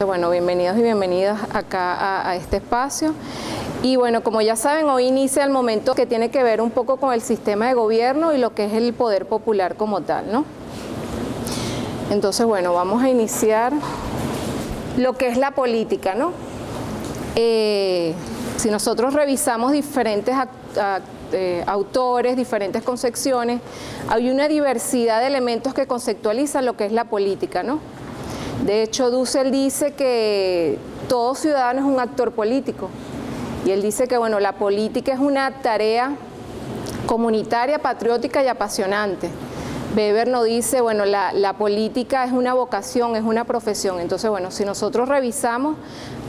Bueno, bienvenidos y bienvenidas acá a este espacio. Y bueno, como ya saben, hoy inicia el momento que tiene que ver un poco con el sistema de gobierno y lo que es el poder popular como tal, ¿no? Entonces, bueno, vamos a iniciar lo que es la política, ¿no? Si nosotros revisamos diferentes autores, diferentes concepciones, hay una diversidad de elementos que conceptualizan lo que es la política, ¿no? De hecho, Dussel dice que todo ciudadano es un actor político y él dice que, bueno, la política es una tarea comunitaria, patriótica y apasionante. Weber nos dice, bueno, la política es una vocación, es una profesión. Entonces, bueno, si nosotros revisamos,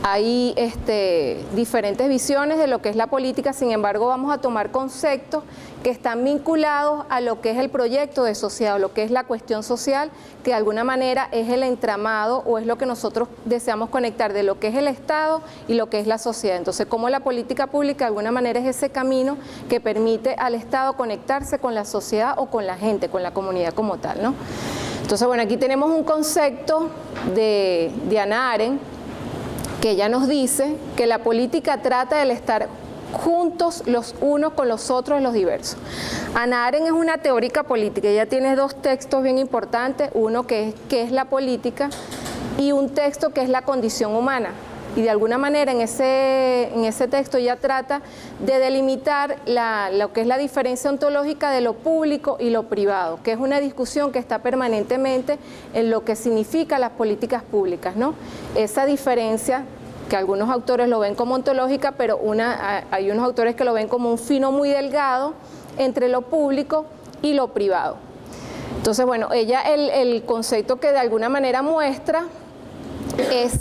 hay diferentes visiones de lo que es la política, sin embargo, vamos a tomar conceptos que están vinculados a lo que es el proyecto de sociedad, o lo que es la cuestión social, que de alguna manera es el entramado o es lo que nosotros deseamos conectar de lo que es el Estado y lo que es la sociedad. Entonces, como la política pública de alguna manera es ese camino que permite al Estado conectarse con la sociedad o con la gente, con la comunidad como tal, ¿no? Entonces, bueno, aquí tenemos un concepto de Hannah Arendt, que ella nos dice que la política trata del estar juntos los unos con los otros en los diversos. Hannah Arendt es una teórica política, ella tiene dos textos bien importantes, uno que es la política y un texto que es la condición humana. Y de alguna manera en ese texto ella trata de delimitar lo que es la diferencia ontológica de lo público y lo privado, que es una discusión que está permanentemente en lo que significa las políticas públicas, ¿no? Esa diferencia que algunos autores lo ven como ontológica, pero hay unos autores que lo ven como un fino muy delgado entre lo público y lo privado. Entonces, bueno, ella el concepto que de alguna manera muestra es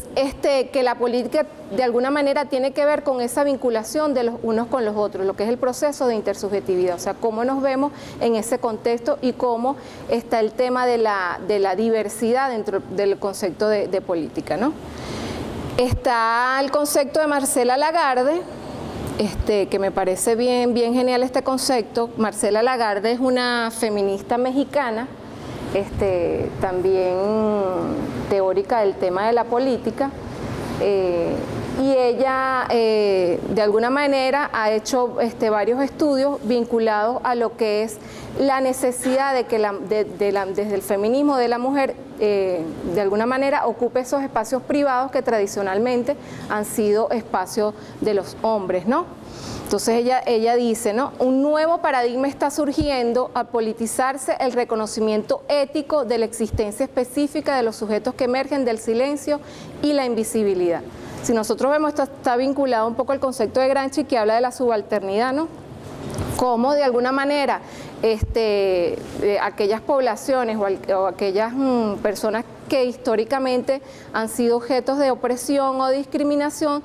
que la política de alguna manera tiene que ver con esa vinculación de los unos con los otros, lo que es el proceso de intersubjetividad, o sea, cómo nos vemos en ese contexto y cómo está el tema de la diversidad dentro del concepto de política, ¿no? Está el concepto de Marcela Lagarde, que me parece bien genial este concepto. Marcela Lagarde es una feminista mexicana, también teórica del tema de la política, y ella de alguna manera ha hecho varios estudios vinculados a lo que es la necesidad de que desde el feminismo de la mujer de alguna manera ocupe esos espacios privados que tradicionalmente han sido espacios de los hombres, ¿no? Entonces ella dice, ¿no? Un nuevo paradigma está surgiendo al politizarse el reconocimiento ético de la existencia específica de los sujetos que emergen del silencio y la invisibilidad. Si nosotros vemos, esto está vinculado un poco al concepto de Gramsci que habla de la subalternidad, ¿no? Cómo de alguna manera aquellas poblaciones o aquellas personas que históricamente han sido objetos de opresión o discriminación,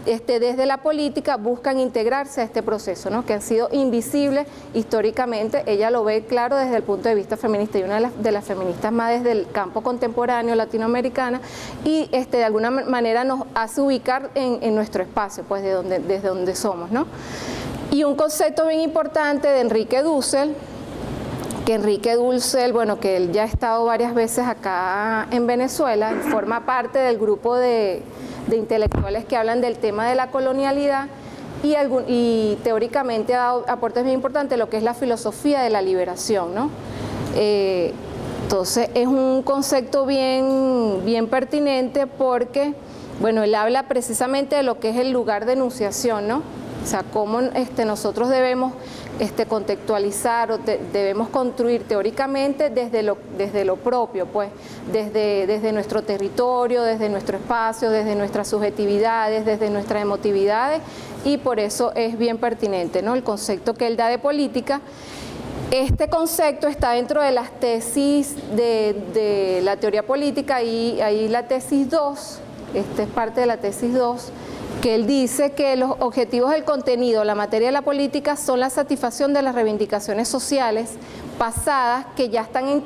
desde la política buscan integrarse a este proceso, ¿no? Que han sido invisibles históricamente. Ella lo ve claro desde el punto de vista feminista y una de las feministas más desde el campo contemporáneo latinoamericana y de alguna manera nos hace ubicar en nuestro espacio, pues desde donde somos, ¿no? Y un concepto bien importante de Enrique Dussel, bueno, que él ya ha estado varias veces acá en Venezuela, forma parte del grupo de intelectuales que hablan del tema de la colonialidad y teóricamente ha dado aportes bien importantes lo que es la filosofía de la liberación, ¿no? Entonces es un concepto bien pertinente porque, bueno, él habla precisamente de lo que es el lugar de enunciación, ¿no? O sea, cómo nosotros debemos contextualizar o debemos construir teóricamente desde lo propio, pues, desde nuestro territorio, desde nuestro espacio, desde nuestras subjetividades, desde nuestras emotividades, y por eso es bien pertinente, ¿no? El concepto que él da de política. Este concepto está dentro de las tesis de la teoría política y ahí la tesis 2, es parte de la tesis 2, que él dice que los objetivos del contenido, la materia de la política, son la satisfacción de las reivindicaciones sociales pasadas que ya están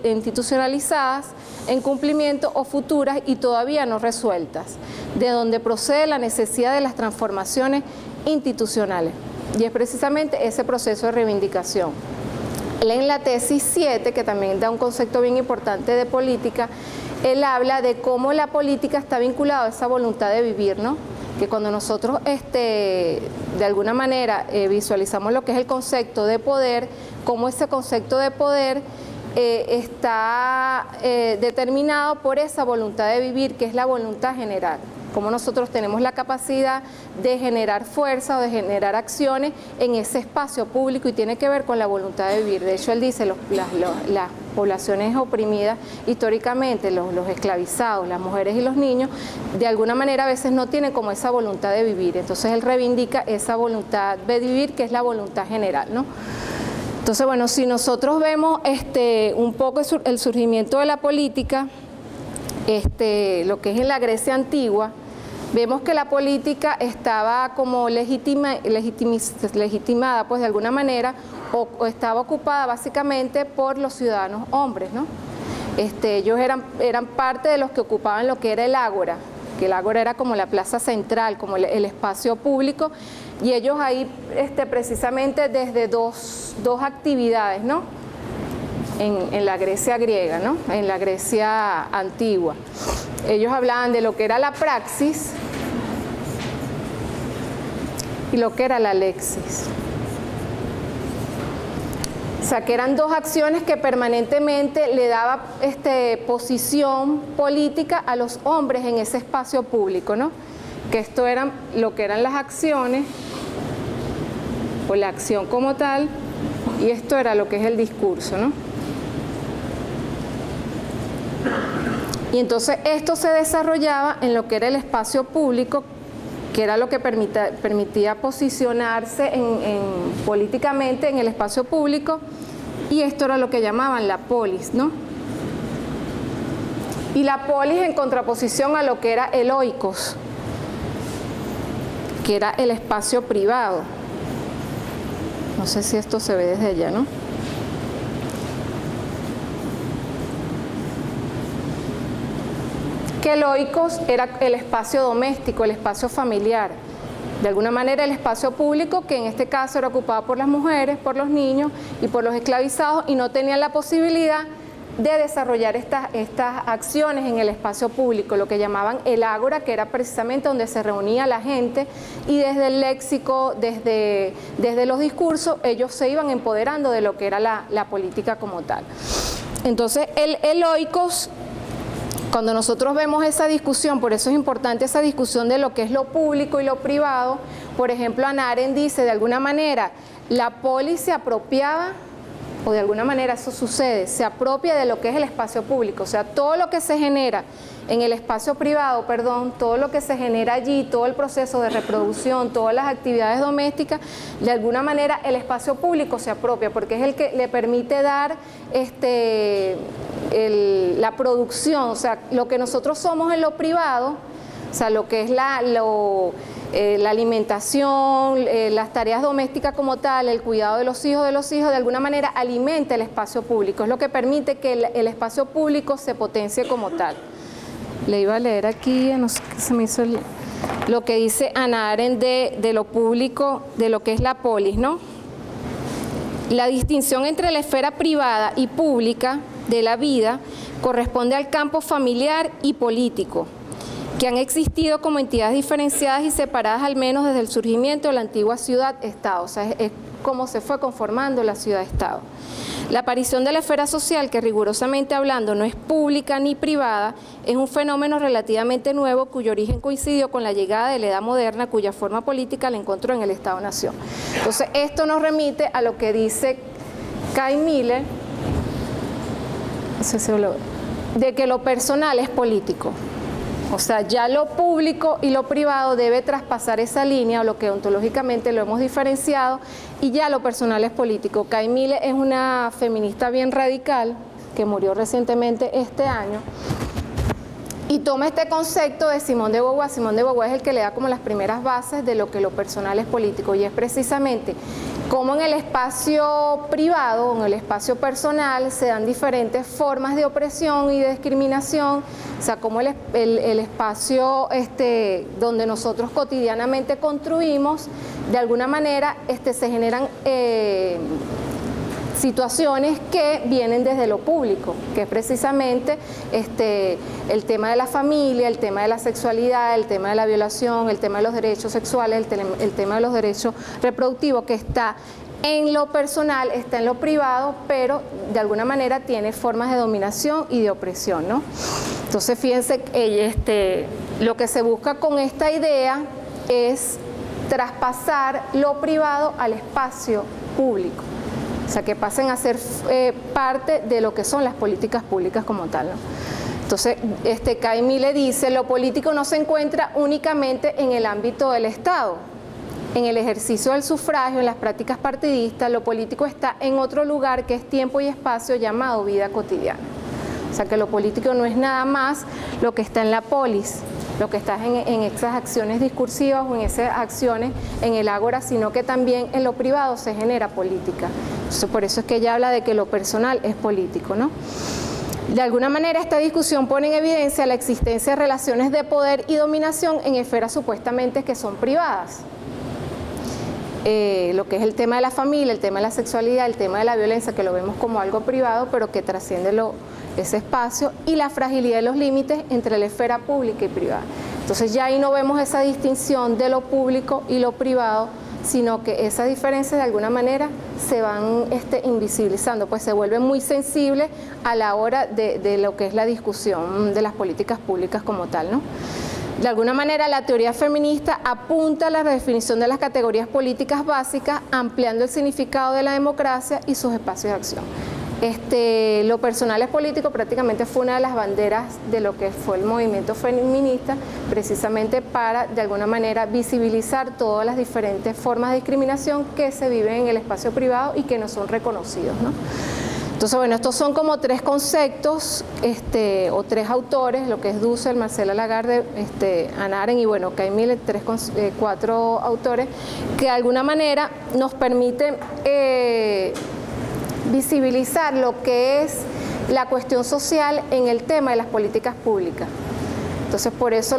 institucionalizadas en cumplimiento o futuras y todavía no resueltas, de donde procede la necesidad de las transformaciones institucionales. Y es precisamente ese proceso de reivindicación. En la tesis 7, que también da un concepto bien importante de política, él habla de cómo la política está vinculada a esa voluntad de vivir, ¿no? Que cuando nosotros de alguna manera visualizamos lo que es el concepto de poder, cómo ese concepto de poder está determinado por esa voluntad de vivir, que es la voluntad general. Cómo nosotros tenemos la capacidad de generar fuerza o de generar acciones en ese espacio público y tiene que ver con la voluntad de vivir. De hecho, él dice, las poblaciones oprimidas históricamente, los esclavizados, las mujeres y los niños, de alguna manera a veces no tienen como esa voluntad de vivir. Entonces él reivindica esa voluntad de vivir, que es la voluntad general, ¿no? Entonces, bueno, si nosotros vemos un poco el surgimiento de la política, lo que es en la Grecia antigua, vemos que la política estaba como legitimada, pues de alguna manera, o estaba ocupada básicamente por los ciudadanos hombres, ¿no? Ellos eran parte de los que ocupaban lo que era el ágora, que el ágora era como la plaza central, como el espacio público, y ellos ahí precisamente desde dos actividades, ¿no? En la Grecia griega, ¿no? En la Grecia antigua. Ellos hablaban de lo que era la praxis y lo que era la lexis. O sea, que eran dos acciones que permanentemente le daba posición política a los hombres en ese espacio público, ¿no? Que esto eran lo que eran las acciones, o la acción como tal, y esto era lo que es el discurso, ¿no? Y entonces esto se desarrollaba en lo que era el espacio público, que era lo que permitía posicionarse políticamente en el espacio público, y esto era lo que llamaban la polis, ¿no? Y la polis en contraposición a lo que era el oikos, que era el espacio privado. No sé si esto se ve desde allá, ¿no? Que el oikos era el espacio doméstico, el espacio familiar. De alguna manera el espacio público, que en este caso era ocupado por las mujeres, por los niños y por los esclavizados, y no tenían la posibilidad de desarrollar estas acciones en el espacio público, lo que llamaban el ágora, que era precisamente donde se reunía la gente, y desde el léxico, desde los discursos, ellos se iban empoderando de lo que era la política como tal. Entonces el oikos, cuando nosotros vemos esa discusión, por eso es importante esa discusión de lo que es lo público y lo privado. Por ejemplo, Hannah Arendt dice, de alguna manera, la polis se apropiaba, o de alguna manera eso sucede, se apropia de lo que es el espacio público. O sea, todo lo que se genera en el espacio privado, todo lo que se genera allí, todo el proceso de reproducción, todas las actividades domésticas, de alguna manera el espacio público se apropia, porque es el que le permite dar la producción. O sea, lo que nosotros somos en lo privado, o sea, lo que es la alimentación, las tareas domésticas como tal, el cuidado de los hijos, de alguna manera alimenta el espacio público, es lo que permite que el espacio público se potencie como tal. Le iba a leer aquí, no sé qué se me hizo lo que dice Hannah Arendt de lo público, de lo que es la polis, ¿no? La distinción entre la esfera privada y pública de la vida corresponde al campo familiar y político, que han existido como entidades diferenciadas y separadas al menos desde el surgimiento de la antigua ciudad-estado. O sea, es como se fue conformando la ciudad-estado. La aparición de la esfera social, que rigurosamente hablando no es pública ni privada, es un fenómeno relativamente nuevo cuyo origen coincidió con la llegada de la Edad Moderna, cuya forma política la encontró en el Estado-Nación. Entonces, esto nos remite a lo que dice Kay Miller, de que lo personal es político. O sea, ya lo público y lo privado debe traspasar esa línea, o lo que ontológicamente lo hemos diferenciado, y ya lo personal es político. Kay Miller es una feminista bien radical, que murió recientemente este año, y toma este concepto de Simone de Beauvoir. Simone de Beauvoir es el que le da como las primeras bases de lo que lo personal es político, y es precisamente cómo en el espacio privado, en el espacio personal, se dan diferentes formas de opresión y de discriminación. O sea, cómo el espacio donde nosotros cotidianamente construimos, de alguna manera se generan situaciones que vienen desde lo público, que es precisamente el tema de la familia, el tema de la sexualidad, el tema de la violación, el tema de los derechos sexuales, el tema de los derechos reproductivos, que está en lo personal, está en lo privado, pero de alguna manera tiene formas de dominación y de opresión, ¿no? Entonces, fíjense, lo que se busca con esta idea es traspasar lo privado al espacio público, o sea, que pasen a ser parte de lo que son las políticas públicas como tal, ¿no? Entonces, Caimi le dice, lo político no se encuentra únicamente en el ámbito del Estado. En el ejercicio del sufragio, en las prácticas partidistas, lo político está en otro lugar que es tiempo y espacio llamado vida cotidiana. O sea, que lo político no es nada más lo que está en la polis, lo que está en esas acciones discursivas o en esas acciones en el ágora, sino que también en lo privado se genera política. Entonces, por eso es que ella habla de que lo personal es político, ¿no? De alguna manera, esta discusión pone en evidencia la existencia de relaciones de poder y dominación en esferas supuestamente que son privadas. Lo que es el tema de la familia, el tema de la sexualidad, el tema de la violencia, que lo vemos como algo privado, pero que trasciende ese espacio, y la fragilidad de los límites entre la esfera pública y privada. Entonces ya ahí no vemos esa distinción de lo público y lo privado, sino que esas diferencias de alguna manera se van invisibilizando, pues se vuelven muy sensibles a la hora de lo que es la discusión de las políticas públicas como tal, ¿no? De alguna manera, la teoría feminista apunta a la redefinición de las categorías políticas básicas, ampliando el significado de la democracia y sus espacios de acción. Lo personal es político prácticamente fue una de las banderas de lo que fue el movimiento feminista, precisamente para, de alguna manera, visibilizar todas las diferentes formas de discriminación que se viven en el espacio privado y que no son reconocidos, ¿no? Entonces, bueno, estos son como tres conceptos o tres autores, lo que es Dussel, Marcela Lagarde, Hannah Arendt y bueno, Caimi, cuatro autores que de alguna manera nos permiten visibilizar lo que es la cuestión social en el tema de las políticas públicas. Entonces, por eso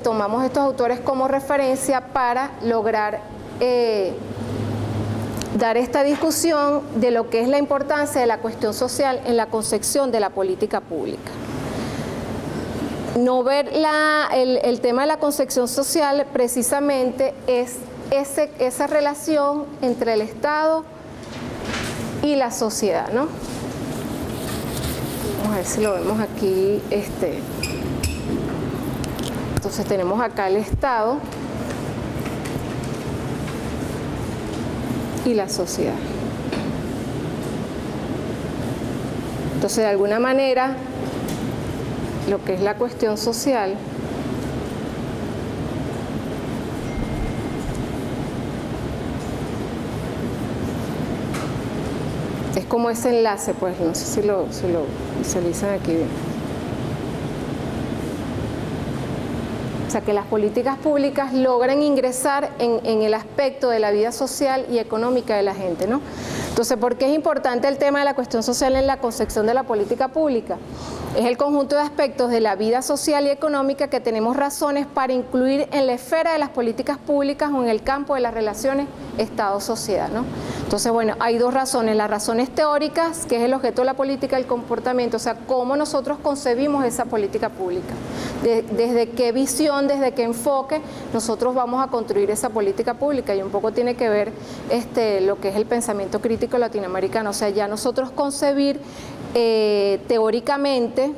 tomamos estos autores como referencia para lograr dar esta discusión de lo que es la importancia de la cuestión social en la concepción de la política pública. No ver el tema de la concepción social precisamente es esa relación entre el Estado y la sociedad, ¿no? Vamos a ver si lo vemos aquí. Entonces tenemos acá el Estado y la sociedad. Entonces, de alguna manera, lo que es la cuestión social es como ese enlace, pues, no sé si lo visualizan aquí bien. O sea, que las políticas públicas logran ingresar en el aspecto de la vida social y económica de la gente, ¿no? Entonces, ¿por qué es importante el tema de la cuestión social en la concepción de la política pública? Es el conjunto de aspectos de la vida social y económica que tenemos razones para incluir en la esfera de las políticas públicas o en el campo de las relaciones Estado-sociedad, ¿no? Entonces, bueno, hay dos razones. Las razones teóricas, que es el objeto de la política, el comportamiento, o sea, cómo nosotros concebimos esa política pública. Desde qué visión, desde qué enfoque nosotros vamos a construir esa política pública, y un poco tiene que ver lo que es el pensamiento crítico latinoamericano, o sea, ya nosotros concebir teóricamente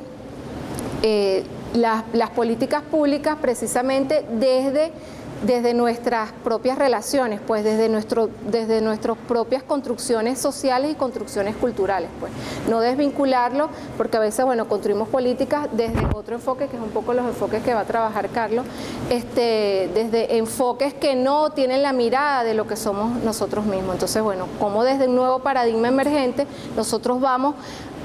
las políticas públicas precisamente desde nuestras propias relaciones, pues desde nuestras propias construcciones sociales y construcciones culturales, pues no desvincularlo, porque a veces, bueno, construimos políticas desde otro enfoque, que es un poco los enfoques que va a trabajar Carlos, desde enfoques que no tienen la mirada de lo que somos nosotros mismos. Entonces, bueno, como desde un nuevo paradigma emergente nosotros vamos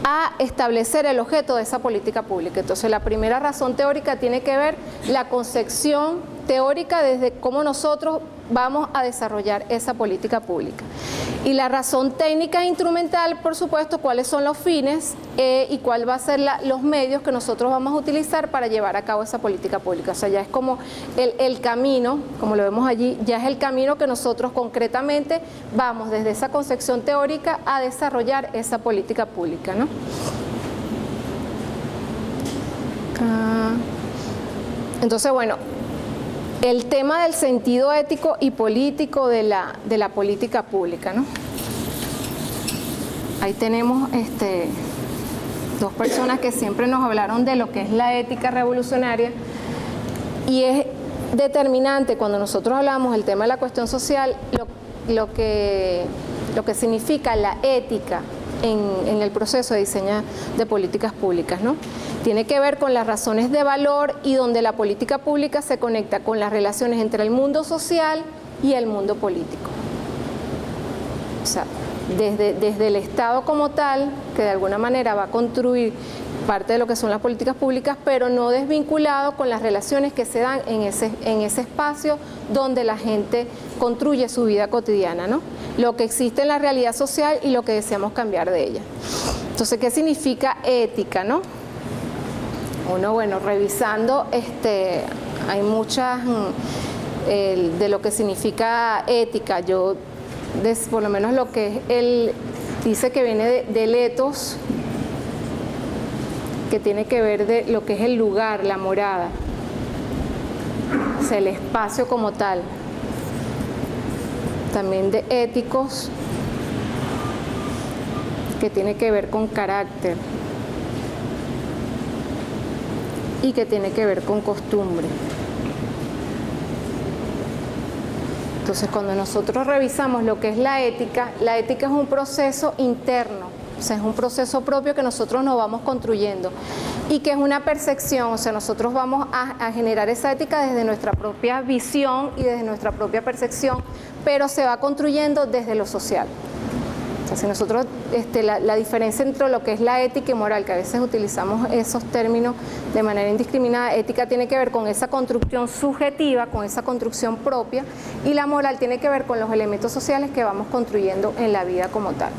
a establecer el objeto de esa política pública. Entonces, la primera razón teórica tiene que ver la concepción teórica desde cómo nosotros vamos a desarrollar esa política pública. Y la razón técnica e instrumental, por supuesto, cuáles son los fines y cuál va a ser los medios que nosotros vamos a utilizar para llevar a cabo esa política pública. O sea, ya es como el camino, como lo vemos allí, ya es el camino que nosotros concretamente vamos desde esa concepción teórica a desarrollar esa política pública, ¿no? Entonces, bueno, el tema del sentido ético y político de la política pública, ¿no? Ahí tenemos dos personas que siempre nos hablaron de lo que es la ética revolucionaria, y es determinante cuando nosotros hablamos del tema de la cuestión social lo que significa la ética en el proceso de diseño de políticas públicas, ¿no? Tiene que ver con las razones de valor y donde la política pública se conecta con las relaciones entre el mundo social y el mundo político. O sea, desde el Estado como tal, que de alguna manera va a construir parte de lo que son las políticas públicas, pero no desvinculado con las relaciones que se dan en ese espacio donde la gente construye su vida cotidiana, ¿no? Lo que existe en la realidad social y lo que deseamos cambiar de ella. Entonces, ¿qué significa ética, no? Uno, bueno, revisando, hay muchas de lo que significa ética. Yo, por lo menos lo que es dice que viene del ethos, que tiene que ver de lo que es el lugar, la morada, o sea, el espacio como tal. También de éticos, que tiene que ver con carácter y que tiene que ver con costumbre. Entonces, cuando nosotros revisamos lo que es la ética es un proceso interno, o sea, es un proceso propio que nosotros nos vamos construyendo y que es una percepción, o sea, nosotros vamos a generar esa ética desde nuestra propia visión y desde nuestra propia percepción, pero se va construyendo desde lo social. O sea, si nosotros, la diferencia entre lo que es la ética y moral, que a veces utilizamos esos términos de manera indiscriminada, ética tiene que ver con esa construcción subjetiva, con esa construcción propia, y la moral tiene que ver con los elementos sociales que vamos construyendo en la vida como tal.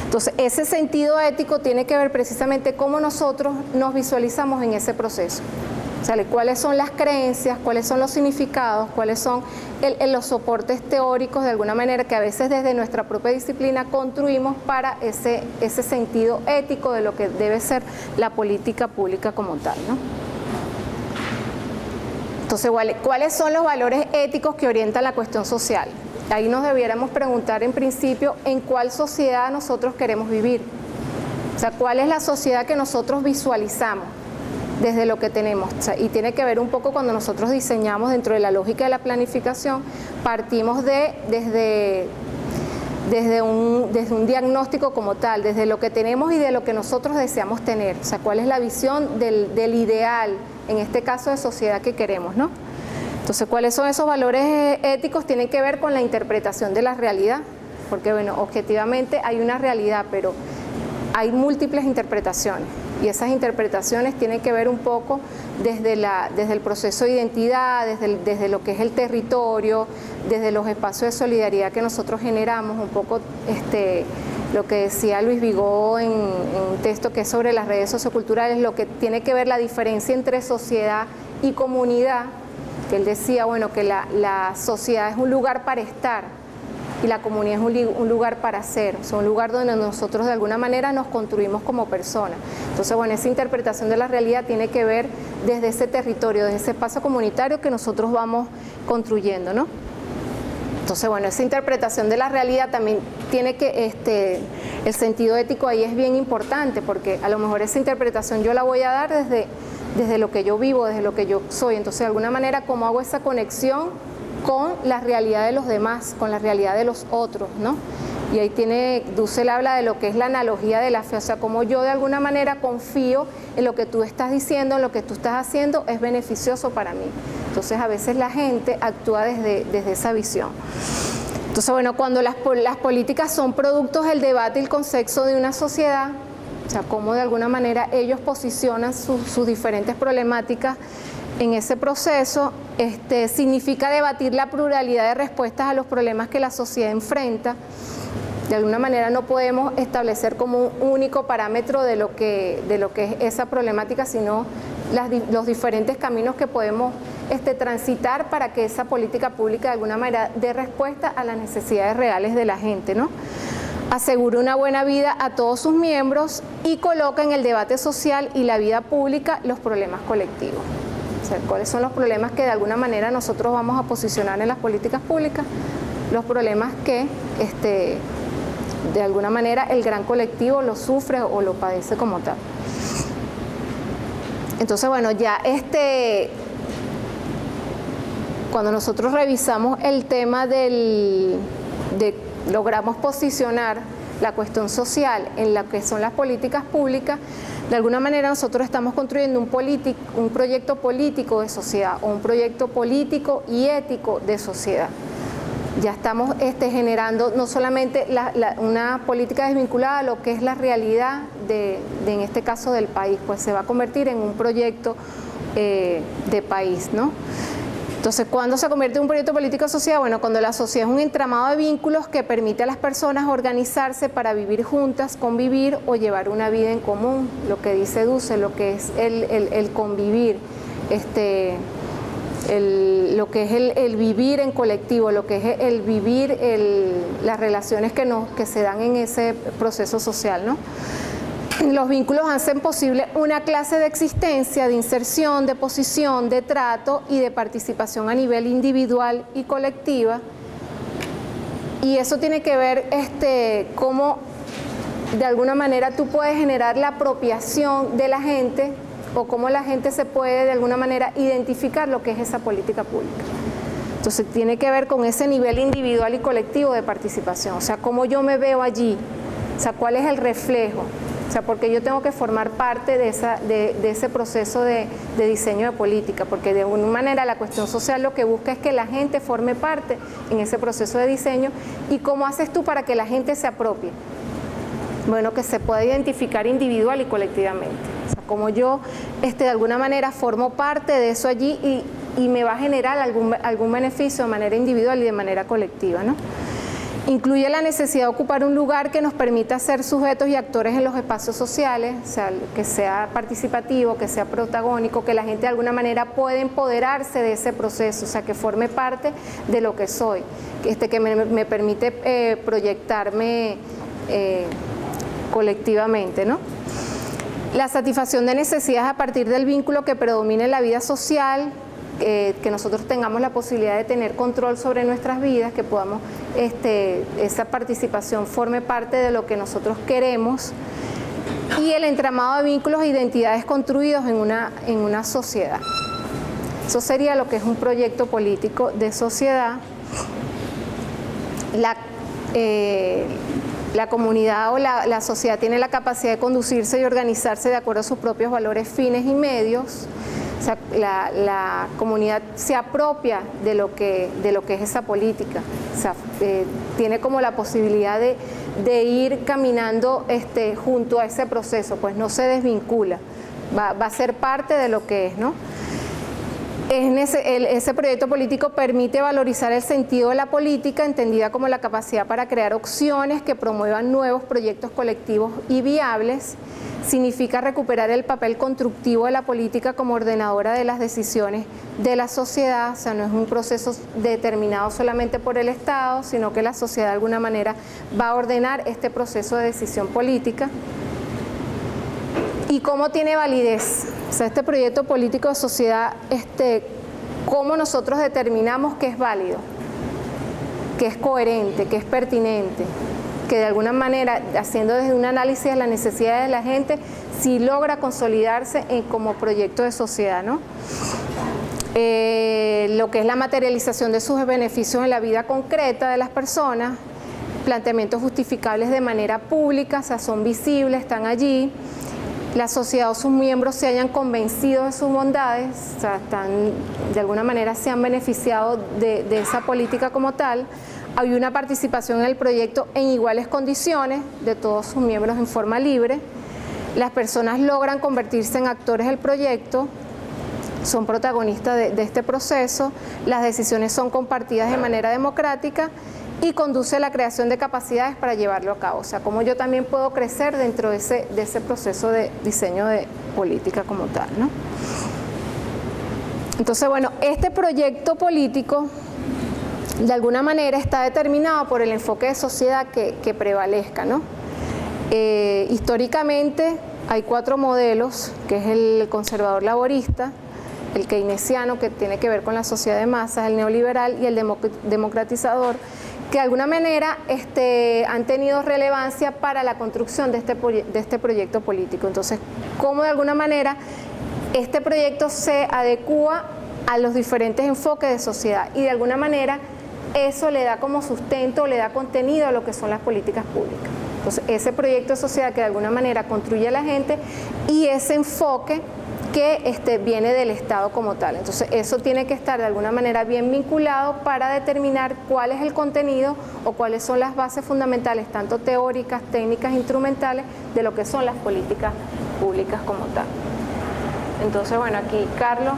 Entonces, ese sentido ético tiene que ver precisamente cómo nosotros nos visualizamos en ese proceso. O sea, cuáles son las creencias, cuáles son los significados, cuáles son los soportes teóricos de alguna manera que a veces desde nuestra propia disciplina construimos para ese sentido ético de lo que debe ser la política pública como tal, ¿no? Entonces, ¿cuáles son los valores éticos que orientan la cuestión social? Ahí nos debiéramos preguntar en principio en cuál sociedad nosotros queremos vivir. O sea, ¿cuál es la sociedad que nosotros visualizamos desde lo que tenemos? O sea, y tiene que ver un poco cuando nosotros diseñamos dentro de la lógica de la planificación, partimos desde un diagnóstico como tal, desde lo que tenemos y de lo que nosotros deseamos tener. O sea, cuál es la visión del ideal, en este caso de sociedad que queremos, ¿no? Entonces, ¿cuáles son esos valores éticos? Tienen que ver con la interpretación de la realidad, porque, bueno, objetivamente hay una realidad, pero hay múltiples interpretaciones, y esas interpretaciones tienen que ver un poco desde el proceso de identidad, desde lo que es el territorio, desde los espacios de solidaridad que nosotros generamos, un poco lo que decía Luis Vigó en un texto que es sobre las redes socioculturales, lo que tiene que ver la diferencia entre sociedad y comunidad, que él decía, bueno, que la sociedad es un lugar para estar y la comunidad es un lugar para ser, o sea, un lugar donde nosotros de alguna manera nos construimos como personas. Entonces, bueno, esa interpretación de la realidad tiene que ver desde ese territorio, desde ese espacio comunitario que nosotros vamos construyendo, ¿no? Entonces, bueno, esa interpretación de la realidad también tiene que, el sentido ético ahí es bien importante, porque a lo mejor esa interpretación yo la voy a dar desde lo que yo vivo, desde lo que yo soy. Entonces, de alguna manera, ¿cómo hago esa conexión con la realidad de los demás, con la realidad de los otros, ¿no? Y ahí Dussel habla de lo que es la analogía de la fe, o sea, como yo de alguna manera confío en lo que tú estás diciendo, en lo que tú estás haciendo, es beneficioso para mí. Entonces, a veces la gente actúa desde esa visión. Entonces, bueno, cuando las políticas son productos del debate y el consenso de una sociedad, o sea, cómo de alguna manera ellos posicionan sus diferentes problemáticas en ese proceso significa debatir la pluralidad de respuestas a los problemas que la sociedad enfrenta. De alguna manera no podemos establecer como un único parámetro de lo que es esa problemática, sino los diferentes caminos que podemos transitar para que esa política pública de alguna manera dé respuesta a las necesidades reales de la gente, ¿no? Asegura una buena vida a todos sus miembros y coloca en el debate social y la vida pública los problemas colectivos. O sea, ¿cuáles son los problemas que de alguna manera nosotros vamos a posicionar en las políticas públicas? Los problemas que de alguna manera el gran colectivo lo sufre o lo padece como tal. Entonces, bueno, ya cuando nosotros revisamos el tema logramos posicionar la cuestión social en lo que son las políticas públicas, de alguna manera nosotros estamos construyendo un proyecto político de sociedad o un proyecto político y ético de sociedad. Ya estamos generando no solamente una política desvinculada a lo que es la realidad en este caso del país, pues se va a convertir en un proyecto de país, ¿no? Entonces, ¿cuándo se convierte en un proyecto político de sociedad? Bueno, cuando la sociedad es un entramado de vínculos que permite a las personas organizarse para vivir juntas, convivir o llevar una vida en común, lo que dice Dussel, lo que es el convivir, lo que es el vivir en colectivo, lo que es el vivir las relaciones que se dan en ese proceso social, ¿no? Los vínculos hacen posible una clase de existencia, de inserción, de posición, de trato y de participación a nivel individual y colectiva. Y eso tiene que ver cómo de alguna manera tú puedes generar la apropiación de la gente o cómo la gente se puede de alguna manera identificar lo que es esa política pública. Entonces tiene que ver con ese nivel individual y colectivo de participación, o sea, cómo yo me veo allí, o sea, cuál es el reflejo. O sea, porque yo tengo que formar parte de ese proceso de diseño de política, porque de alguna manera la cuestión social lo que busca es que la gente forme parte en ese proceso de diseño. ¿Y cómo haces tú para que la gente se apropie? Bueno, que se pueda identificar individual y colectivamente. O sea, como yo de alguna manera formo parte de eso allí y me va a generar algún beneficio de manera individual y de manera colectiva, ¿no? Incluye la necesidad de ocupar un lugar que nos permita ser sujetos y actores en los espacios sociales, o sea, que sea participativo, que sea protagónico, que la gente de alguna manera pueda empoderarse de ese proceso, o sea, que forme parte de lo que soy, que me permite proyectarme colectivamente, ¿no? La satisfacción de necesidades a partir del vínculo que predomina en la vida social, que nosotros tengamos la posibilidad de tener control sobre nuestras vidas, que podamos, esa participación forme parte de lo que nosotros queremos, y el entramado de vínculos e identidades construidos en una sociedad. Eso sería lo que es un proyecto político de sociedad. La comunidad o la sociedad tiene la capacidad de conducirse y organizarse de acuerdo a sus propios valores, fines y medios. O sea, la comunidad se apropia de lo que es esa política, o sea, tiene como la posibilidad de ir caminando junto a ese proceso, pues no se desvincula, va a ser parte de lo que es, ¿no? Ese proyecto político permite valorizar el sentido de la política, entendida como la capacidad para crear opciones que promuevan nuevos proyectos colectivos y viables. Significa recuperar el papel constructivo de la política como ordenadora de las decisiones de la sociedad, o sea, no es un proceso determinado solamente por el Estado, sino que la sociedad de alguna manera va a ordenar este proceso de decisión política. ¿Y cómo tiene validez? O sea, este proyecto político de sociedad, ¿cómo nosotros determinamos que es válido, que es coherente, que es pertinente? Que de alguna manera, haciendo desde un análisis de las necesidades de la gente, sí logra consolidarse como proyecto de sociedad, ¿no? Lo que es la materialización de sus beneficios en la vida concreta de las personas, planteamientos justificables de manera pública, o sea, son visibles, están allí. La sociedad o sus miembros se hayan convencido de sus bondades, o sea, de alguna manera se han beneficiado de esa política como tal. Hay una participación en el proyecto en iguales condiciones de todos sus miembros en forma libre. Las personas logran convertirse en actores del proyecto. son protagonistas de este proceso, las decisiones son compartidas de manera democrática y conduce a la creación de capacidades para llevarlo a cabo. O sea, cómo yo también puedo crecer dentro de ese proceso de diseño de política como tal, ¿no? Entonces, bueno, este proyecto político de alguna manera está determinado por el enfoque de sociedad que prevalezca, ¿no? Históricamente hay 4 modelos, que es el conservador laborista, el keynesiano, que tiene que ver con la sociedad de masas, el neoliberal y el democratizador, que de alguna manera han tenido relevancia para la construcción de este proyecto político. Entonces, cómo de alguna manera este proyecto se adecúa a los diferentes enfoques de sociedad y de alguna manera eso le da como sustento, le da contenido a lo que son las políticas públicas. Entonces, ese proyecto de sociedad que de alguna manera construye a la gente y ese enfoque que viene del Estado como tal. Entonces, eso tiene que estar de alguna manera bien vinculado para determinar cuál es el contenido o cuáles son las bases fundamentales, tanto teóricas, técnicas, instrumentales, de lo que son las políticas públicas como tal. Entonces, bueno, aquí Carlos